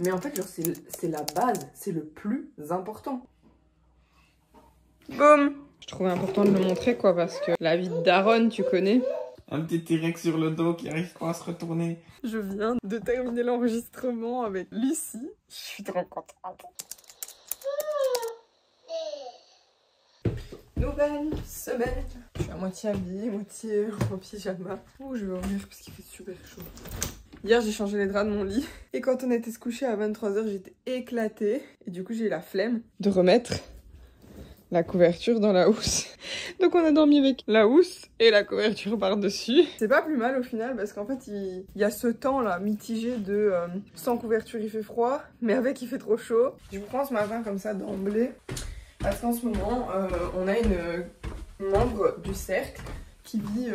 Mais en fait, genre, c'est la base, c'est le plus important. Boum! Je trouvais important de le montrer, quoi, parce que la vie de daronne, tu connais. Un petit T-Rex sur le dos qui arrive pas à se retourner. Je viens de terminer l'enregistrement avec Lucie. Je suis trop contente. Nouvelle semaine. Je suis à moitié habillée, moitié en pyjama. Oh, je vais ouvrir parce qu'il fait super chaud. Hier, j'ai changé les draps de mon lit. Et quand on était se coucher à 23h, j'étais éclatée. Et du coup, j'ai eu la flemme de remettre la couverture dans la housse. Donc on a dormi avec la housse et la couverture par-dessus. C'est pas plus mal au final parce qu'en fait il y a ce temps là mitigé de sans couverture il fait froid, mais avec il fait trop chaud. Je vous prends ce matin comme ça d'emblée parce qu'en ce moment on a une membre du cercle qui vit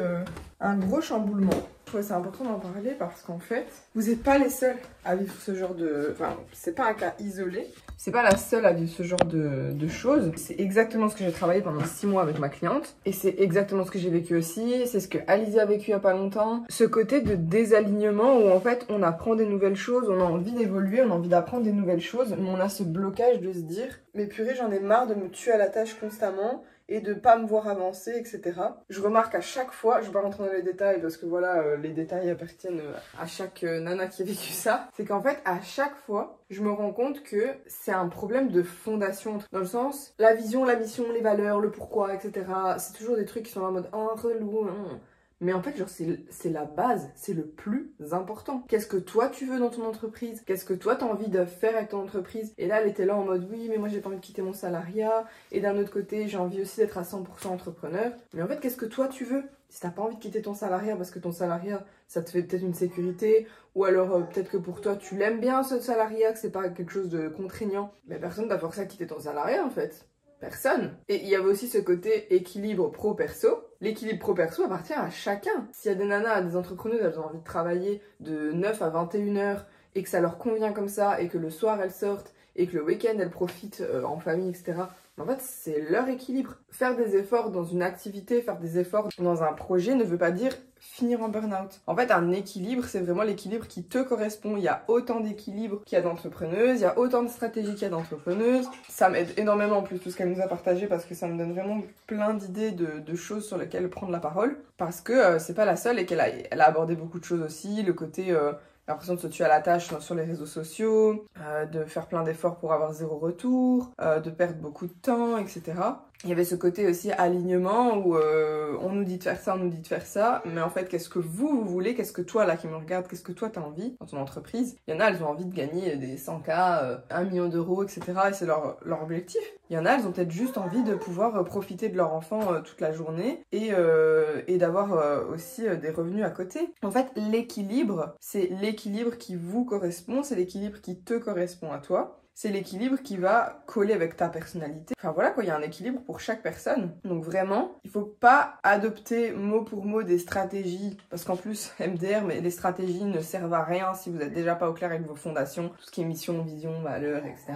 un gros chamboulement. Je trouvais c'est important d'en parler parce qu'en fait, vous n'êtes pas les seuls à vivre ce genre de... Enfin, c'est pas un cas isolé. C'est pas la seule à vivre ce genre de choses. C'est exactement ce que j'ai travaillé pendant 6 mois avec ma cliente. Et c'est exactement ce que j'ai vécu aussi. C'est ce que Alizé a vécu il y a pas longtemps. Ce côté de désalignement où en fait, on apprend des nouvelles choses, on a envie d'évoluer, on a envie d'apprendre des nouvelles choses. Mais on a ce blocage de se dire « Mais purée, j'en ai marre de me tuer à la tâche constamment. » et de pas me voir avancer, etc. Je remarque à chaque fois, je vais pas rentrer dans les détails parce que voilà, les détails appartiennent à chaque nana qui a vécu ça, c'est qu'en fait, à chaque fois, je me rends compte que c'est un problème de fondation, dans le sens, la vision, la mission, les valeurs, le pourquoi, etc. C'est toujours des trucs qui sont en mode, oh, relou, mais en fait, genre, c'est la base, c'est le plus important. Qu'est-ce que toi, tu veux dans ton entreprise? Qu'est-ce que toi, t'as envie de faire avec ton entreprise? Et là, elle était là en mode, oui, mais moi, j'ai pas envie de quitter mon salariat. Et d'un autre côté, j'ai envie aussi d'être à 100% entrepreneur. Mais en fait, qu'est-ce que toi, tu veux? Si t'as pas envie de quitter ton salariat parce que ton salariat, ça te fait peut-être une sécurité, ou alors peut-être que pour toi, tu l'aimes bien, ce salariat, que c'est pas quelque chose de contraignant, mais personne t'a forcé à quitter ton salariat, en fait. Personne. Et il y avait aussi ce côté équilibre pro-perso. L'équilibre pro-perso appartient à chacun. S'il y a des nanas, des entrepreneuses, elles ont envie de travailler de 9 à 21 heures et que ça leur convient comme ça et que le soir elles sortent et que le week-end elles profitent en famille, etc. En fait, c'est leur équilibre. Faire des efforts dans une activité, faire des efforts dans un projet ne veut pas dire finir en burn-out. En fait, un équilibre, c'est vraiment l'équilibre qui te correspond. Il y a autant d'équilibre qu'il y a d'entrepreneuses, il y a autant de stratégies qu'il y a d'entrepreneuses. Ça m'aide énormément en plus tout ce qu'elle nous a partagé parce que ça me donne vraiment plein d'idées de choses sur lesquelles prendre la parole. Parce que c'est pas la seule et qu'elle a abordé beaucoup de choses aussi. Le côté... l'impression de se tuer à la tâche sur les réseaux sociaux, de faire plein d'efforts pour avoir 0 retour, de perdre beaucoup de temps, etc. Il y avait ce côté aussi alignement où on nous dit de faire ça, on nous dit de faire ça, mais en fait, qu'est-ce que vous voulez? Qu'est-ce que toi, là, qui me regarde, qu'est-ce que toi, t'as envie dans ton entreprise? Il y en a, elles ont envie de gagner des 100K, 1 million d'euros, etc. et c'est leur objectif. Il y en a, elles ont peut-être juste envie de pouvoir profiter de leur enfant toute la journée et d'avoir aussi des revenus à côté. En fait, l'équilibre, c'est l'équilibre qui vous correspond, c'est l'équilibre qui te correspond à toi. C'est l'équilibre qui va coller avec ta personnalité. Enfin voilà quoi, il y a un équilibre pour chaque personne. Donc vraiment, il faut pas adopter mot pour mot des stratégies, parce qu'en plus, MDR, mais les stratégies ne servent à rien si vous n'êtes déjà pas au clair avec vos fondations, tout ce qui est mission, vision, valeur, etc.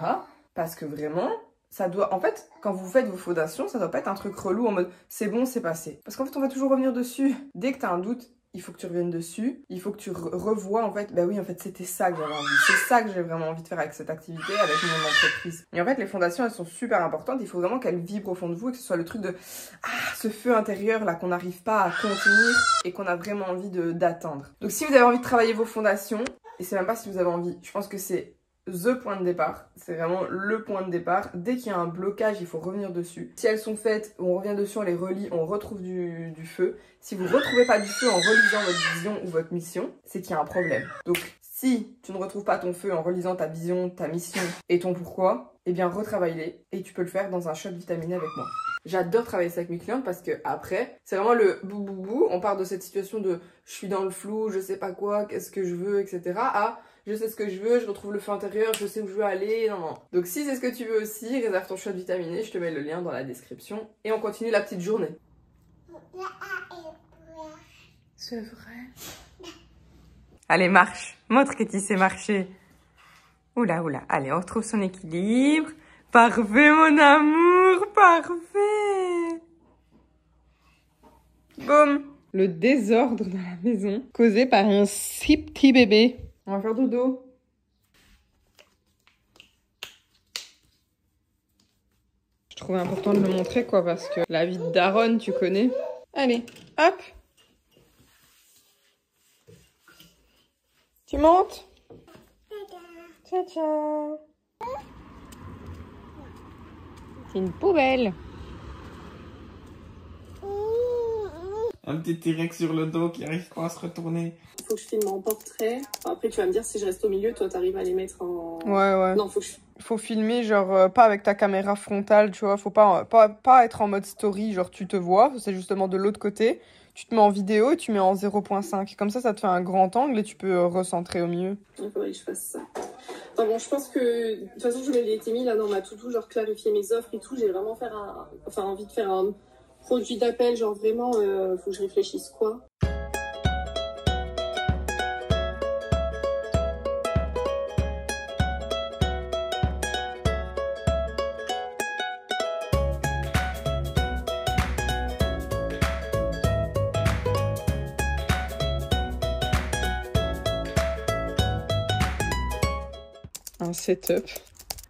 Parce que vraiment, ça doit... En fait, quand vous faites vos fondations, ça doit pas être un truc relou en mode c'est bon, c'est passé. Parce qu'en fait, on va toujours revenir dessus. Dès que t'as un doute, il faut que tu reviennes dessus, il faut que tu revois en fait, bah oui en fait c'était ça que j'avais envie, c'est ça que j'ai vraiment envie de faire avec cette activité, avec mon entreprise. Et en fait les fondations elles sont super importantes, il faut vraiment qu'elles vibrent au fond de vous et que ce soit le truc de ce feu intérieur là qu'on n'arrive pas à contenir et qu'on a vraiment envie d'atteindre. Donc si vous avez envie de travailler vos fondations, et c'est même pas si vous avez envie, je pense que c'est the point de départ, c'est vraiment le point de départ. Dès qu'il y a un blocage, il faut revenir dessus. Si elles sont faites, on revient dessus, on les relit, on retrouve du feu. Si vous ne retrouvez pas du feu en relisant votre vision ou votre mission, c'est qu'il y a un problème. Donc, si tu ne retrouves pas ton feu en relisant ta vision, ta mission et ton pourquoi, eh bien retravaille-les et tu peux le faire dans un shot vitaminé avec moi. J'adore travailler ça avec mes clientes parce que après, c'est vraiment le bou. On part de cette situation de je suis dans le flou, je sais pas quoi, qu'est-ce que je veux, etc. à je sais ce que je veux, je retrouve le feu intérieur, je sais où je veux aller, non. Donc si c'est ce que tu veux aussi, réserve ton shot vitaminé, je te mets le lien dans la description. Et on continue la petite journée. C'est vrai. Allez, marche. Montre que tu sais marcher. Oula. Allez, on retrouve son équilibre. Parfait, mon amour, parfait. Boum. Le désordre dans la maison, causé par un si petit bébé. On va faire dodo. Je trouvais important de le montrer, quoi, parce que la vie de daronne, tu connais. Allez, hop. Tu montes? Ciao, ciao. C'est une poubelle. Un petit T-Rex sur le dos qui arrive pas à se retourner. Faut que je filme en portrait. Enfin, après, tu vas me dire si je reste au milieu, toi, t'arrives à les mettre en... Ouais. Non, faut que je... Faut filmer, genre, pas avec ta caméra frontale, tu vois. Faut pas être en mode story, genre, tu te vois. C'est justement de l'autre côté. Tu te mets en vidéo et tu mets en 0.5. Comme ça te fait un grand angle et tu peux recentrer au mieux. Il faudrait que je fasse ça. Enfin bon, je pense que... De toute façon, je m'étais mis là dans ma to-do, genre clarifier mes offres et tout. J'ai vraiment envie de faire un produit d'appel, genre vraiment, faut que je réfléchisse quoi. Un setup.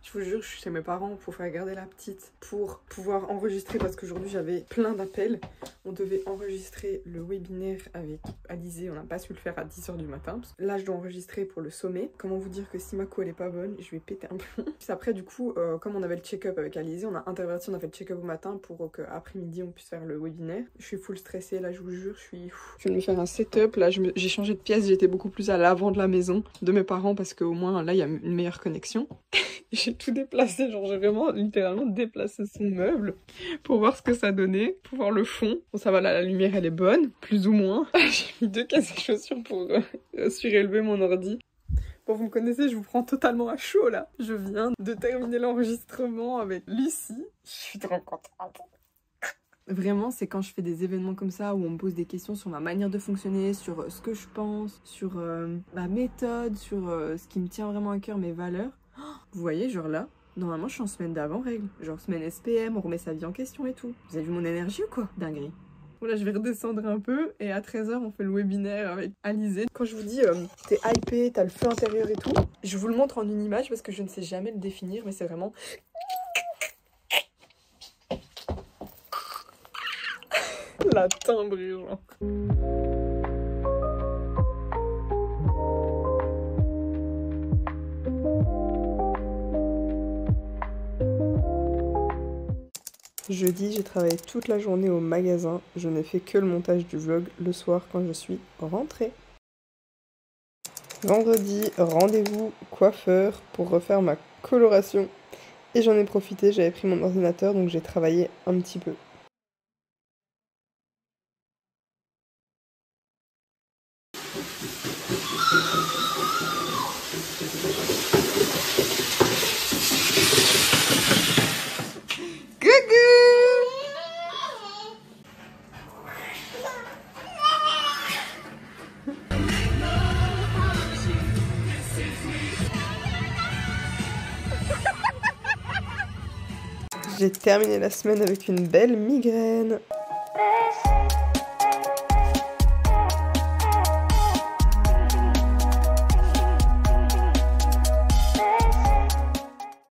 Je vous jure, je suis chez mes parents pour faire garder la petite, pour pouvoir enregistrer, parce qu'aujourd'hui j'avais plein d'appels. On devait enregistrer le webinaire avec Alizée, on n'a pas su le faire à 10h du matin. Là je dois enregistrer pour le sommet. Comment vous dire que si ma co elle est pas bonne, je vais péter un plomb. Puis après du coup, comme on avait le check-up avec Alizée, on a interverti, on a fait le check-up au matin pour qu'après-midi on puisse faire le webinaire. Je suis full stressée, là je vous jure, je viens de me faire un setup, là j'ai changé de pièce, j'étais beaucoup plus à l'avant de la maison de mes parents parce qu'au moins là il y a une meilleure connexion. J'ai tout déplacé, genre j'ai vraiment littéralement déplacé son meuble pour voir ce que ça donnait, pour voir le fond. Bon ça va là, la lumière elle est bonne, plus ou moins. J'ai mis 2 cases de chaussures pour surélever mon ordi. Bon vous me connaissez, je vous prends totalement à chaud là. Je viens de terminer l'enregistrement avec Lucie. Je suis trop contente. Vraiment, c'est quand je fais des événements comme ça où on me pose des questions sur ma manière de fonctionner, sur ce que je pense, sur ma méthode, sur ce qui me tient vraiment à cœur, mes valeurs. Vous voyez, genre là, normalement je suis en semaine d'avant règle, genre semaine SPM, on remet sa vie en question et tout. Vous avez vu mon énergie ou quoi? Dinguerie. Bon là je vais redescendre un peu et à 13h on fait le webinaire avec Alizée. Quand je vous dis t'es hypé, t'as le feu intérieur et tout, je vous le montre en une image parce que je ne sais jamais le définir, mais c'est vraiment... La timbre, genre. Jeudi, j'ai travaillé toute la journée au magasin. Je n'ai fait que le montage du vlog le soir quand je suis rentrée. Vendredi, rendez-vous coiffeur pour refaire ma coloration. Et j'en ai profité, j'avais pris mon ordinateur donc j'ai travaillé un petit peu. J'ai terminé la semaine avec une belle migraine.